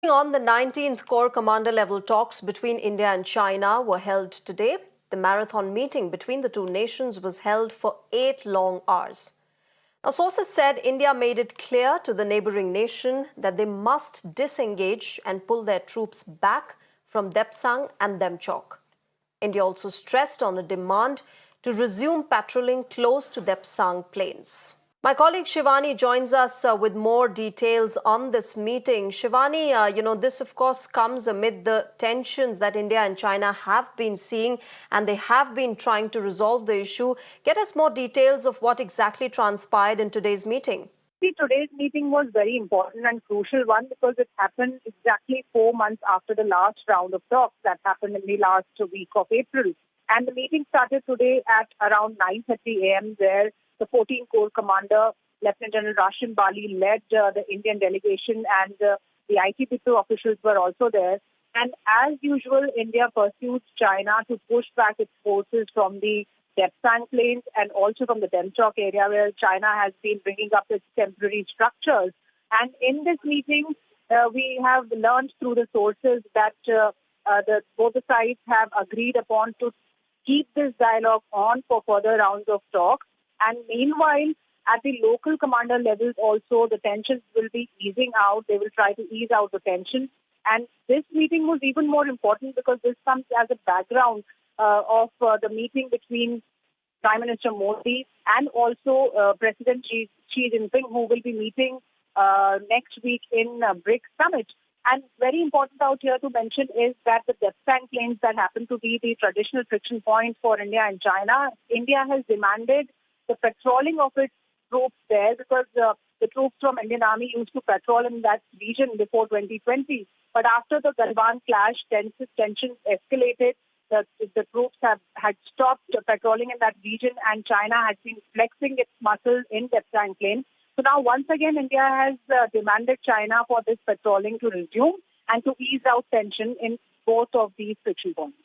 On the 19th Corps Commander level talks between India and China were held today. The marathon meeting between the two nations was held for 8 long hours. Now, sources said India made it clear to the neighboring nation that they must disengage and pull their troops back from Depsang and Demchok. India also stressed on a demand to resume patrolling close to Depsang plains. My colleague Shivani joins us with more details on this meeting. Shivani, this of course comes amid the tensions that India and China have been seeing, and they have been trying to resolve the issue. Get us more details of what exactly transpired in today's meeting. See, today's meeting was very important and crucial one because it happened exactly 4 months after the last round of talks that happened in the last week of April. And the meeting started today at around 9:30 a.m. where the 14th Corps Commander, Lieutenant General Roshan Bali, led the Indian delegation, and the ITBP officials were also there. And as usual, India pursued China to push back its forces from the Depsang plains and also from the Demchok area where China has been bringing up its temporary structures. And in this meeting, we have learned through the sources that both the sides have agreed upon to keep this dialogue on for further rounds of talks. And meanwhile, at the local commander levels also, the tensions will be easing out. They will try to ease out the tension. And this meeting was even more important because this comes as a background of the meeting between Prime Minister Modi and also President Xi Jinping, who will be meeting next week in BRICS Summit. And very important out here to mention is that the Depsang plains that happen to be the traditional friction point for India and China, India has demanded the patrolling of its troops there because the troops from Indian Army used to patrol in that region before 2020. But after the Galwan clash, tensions escalated. The troops had stopped patrolling in that region, and China has been flexing its muscles in Depsang plain. So now once again, India has demanded China for this patrolling to resume and to ease out tension in both of these friction points.